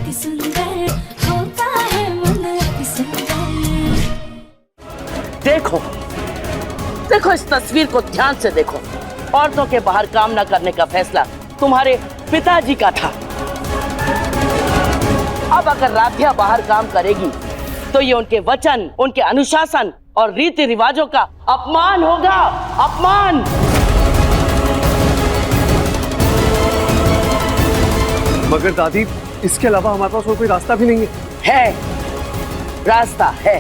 अति सुंदर होता है मन अति सुंदर। देखो देखो इस तस्वीर को ध्यान से देखो। औरतों के बाहर काम न करने का फैसला तुम्हारे पिताजी का था। अब अगर राधिया बाहर काम करेगी तो ये उनके वचन, उनके अनुशासन और रीति रिवाजों का अपमान होगा। अपमान। मगर दादी, इसके अलावा हमारे पास और कोई रास्ता भी नहीं है। रास्ता है।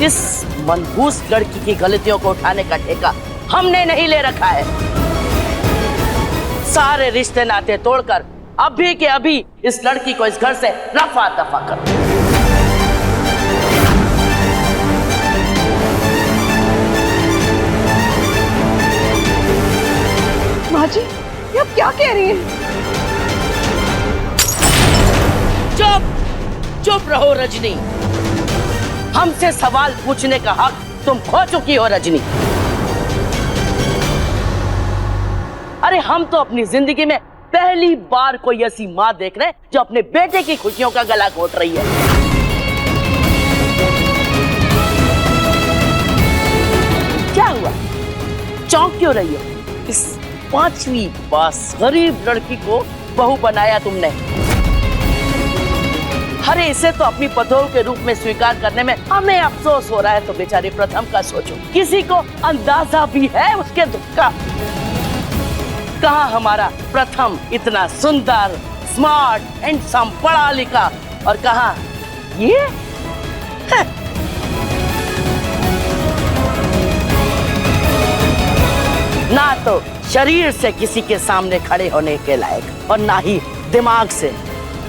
इस मनहूस लड़की की गलतियों को उठाने का ठेका हमने नहीं ले रखा है। सारे रिश्ते नाते तोड़कर अभी के अभी इस लड़की को इस घर से रफा दफा कर। माँ जी, ये आप क्या कह रही हैं? चुप चुप रहो रजनी। हमसे सवाल पूछने का हक तुम खो चुकी हो रजनी। अरे हम तो अपनी जिंदगी में पहली बार कोई ऐसी माँ देख रहे हैं जो अपने बेटे की खुशियों का गला घोट रही है। क्या हुआ? चौंक क्यों रही हो? इस 5वीं पास गरीब लड़की को बहू बनाया तुमने। अरे इसे तो अपनी पतोह के रूप में स्वीकार करने में हमें अफसोस हो रहा है, तो बेचारे प्रथम का सोचो। किसी को अंदाजा भी है उसके दुख का? कहाँ हमारा प्रथम इतना सुंदर, स्मार्ट, हैंडसम, पढ़ा लिखा, और कहाँ ये? ना तो शरीर से किसी के सामने खड़े होने के लायक और ना ही दिमाग से,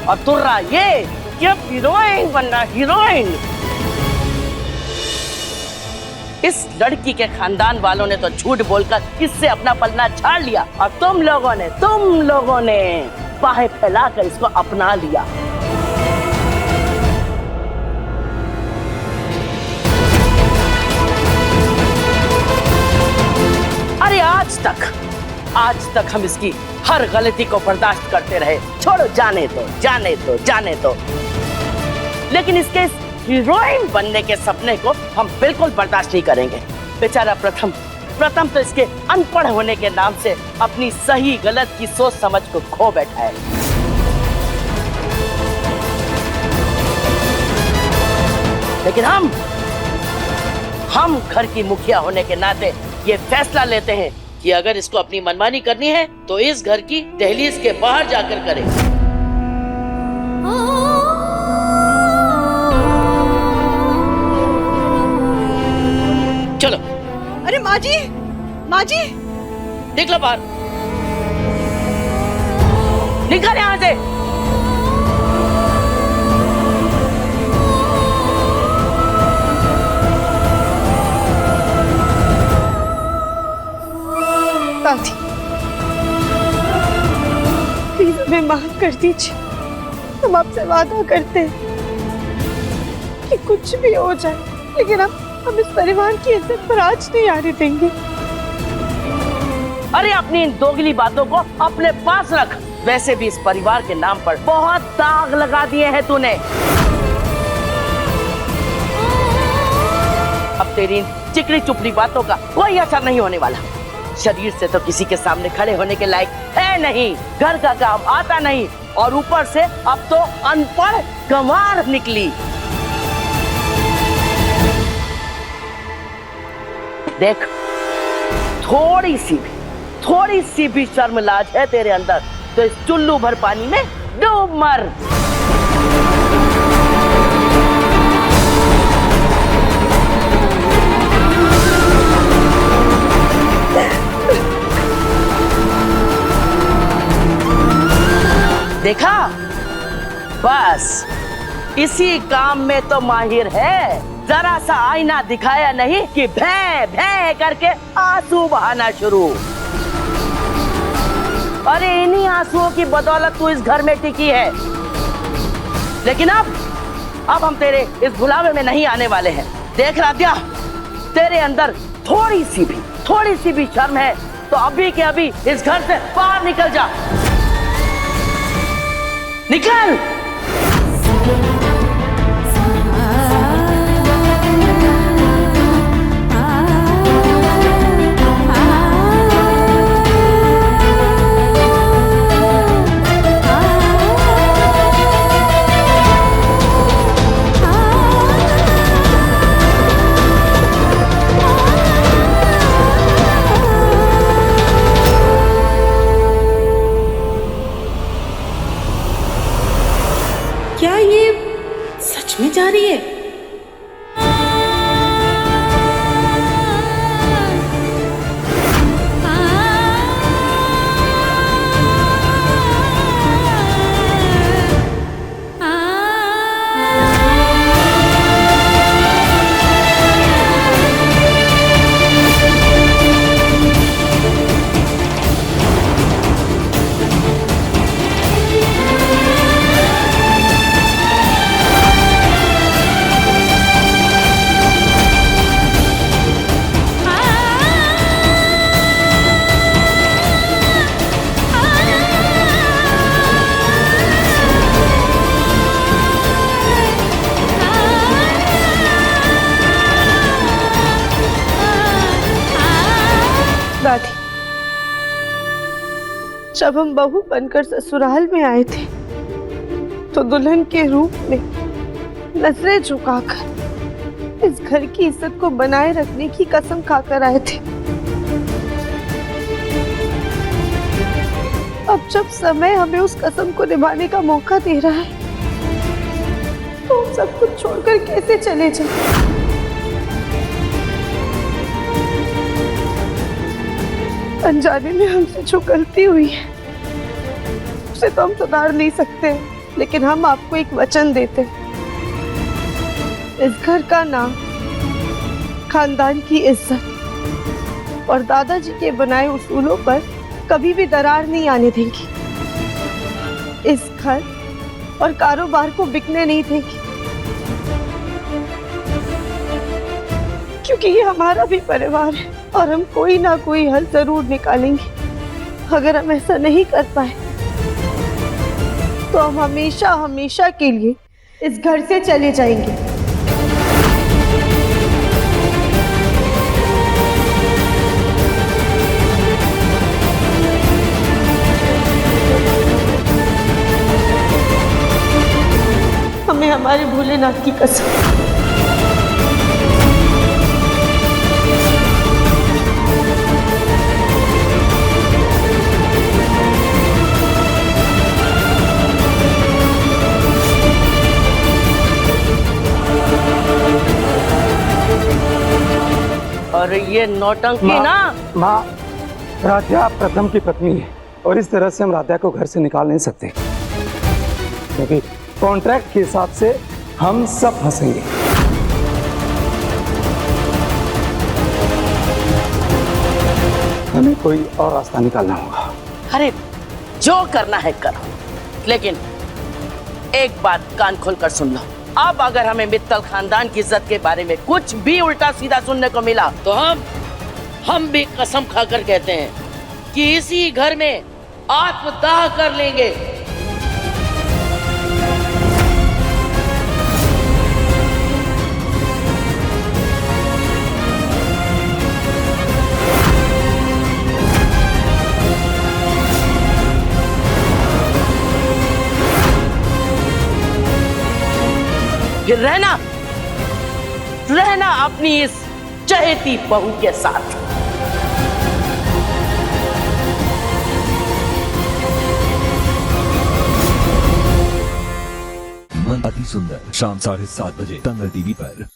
और तुर्रा ये कि अब हीरोइन बनना, हीरोइन। इस लड़की के खानदान वालों ने तो झूठ बोलकर इससे अपना पलना झाड़ लिया, और तुम लोगों ने बाहें फैलाकर इसको अपना लिया। अरे आज तक हम इसकी हर गलती को बर्दाश्त करते रहे। छोड़ो, जाने दो। लेकिन इसके इस हीरोइन बनने के सपने को हम बिल्कुल बर्दाश्त नहीं करेंगे। बेचारा प्रथम तो इसके अनपढ़ होने के नाम से अपनी सही गलत की सोच समझ को खो बैठा है। लेकिन हम घर की मुखिया होने के नाते ये फैसला लेते हैं कि अगर इसको अपनी मनमानी करनी है तो इस घर की दहलीज के बाहर जाकर करे। चलो। अरे माँ जी, निकलो बाहर, निकल यहाँ से। दादी, प्लीज हमें माफ कर दीजिए। हम आपसे वादा करते हैं कि कुछ भी हो जाए, लेकिन हम इस परिवार की इज्जत पर आज नहीं आने देंगे। अरे अपनी इन दोगली बातों को अपने पास रख। वैसे भी इस परिवार के नाम पर बहुत दाग लगा दिए हैं तूने। अब तेरी इन चिकनी चुपड़ी बातों का कोई असर नहीं होने वाला। शरीर से तो किसी के सामने खड़े होने के लायक है नहीं, घर का काम आता नहीं, और ऊपर से अब तो अनपढ़ गंवार निकली। देख, थोड़ी सी भी शर्म लाज है तेरे अंदर तो इस चुल्लू भर पानी में डूब मर। देखा, बस इसी काम में तो माहिर है। जरा सा आईना दिखाया नहीं कि भै भै करके आंसू बहाना शुरू। अरे इन्हीं आंसुओं की बदौलत तू इस घर में टिकी है। लेकिन अब हम तेरे इस भुलावे में नहीं आने वाले हैं। देख राधिया, तेरे अंदर थोड़ी सी भी शर्म है तो अभी के अभी इस घर से बाहर निकल जा। निकल। क्या ये सच में जा रही है? दादी, जब हम बहू बनकर ससुराल में आए थे तो दुल्हन के रूप में नजरें झुकाकर इस घर की इज्जत को बनाए रखने की कसम खाकर आए थे। अब जब समय हमें उस कसम को निभाने का मौका दे रहा है तो हम सब कुछ छोड़कर कैसे चले जाएं? अनजाने में हमसे जो गलती हुई है उसे तो हम सुधार नहीं सकते, लेकिन हम आपको एक वचन देते हैं। इस घर का नाम, खानदान की इज्जत और दादाजी के बनाए उसूलों पर कभी भी दरार नहीं आने देंगी। इस घर और कारोबार को बिकने नहीं देंगी, क्योंकि ये हमारा भी परिवार है और हम कोई ना कोई हल जरूर निकालेंगे। अगर हम ऐसा नहीं कर पाए तो हम हमेशा हमेशा के लिए इस घर से चले जाएंगे। हमें हमारे भोलेनाथ की कसम। और ये नौटंकी ना। माँ, राधा प्रथम की पत्नी है और इस तरह से हम राधा को घर से निकाल नहीं सकते, क्योंकि कॉन्ट्रैक्ट के हिसाब से हम सब फंसेंगे। हमें कोई और रास्ता निकालना होगा। अरे जो करना है करो, लेकिन एक बात कान खोलकर सुन लो। अब अगर हमें मित्तल खानदान की इज्जत के बारे में कुछ भी उल्टा सीधा सुनने को मिला तो हम भी कसम खाकर कहते हैं कि इसी घर में आत्मदाह कर लेंगे। फिर रहना अपनी इस चहेती बहू के साथ। मन अति सुंदर शाम 7:30 बजे दंगल टीवी पर।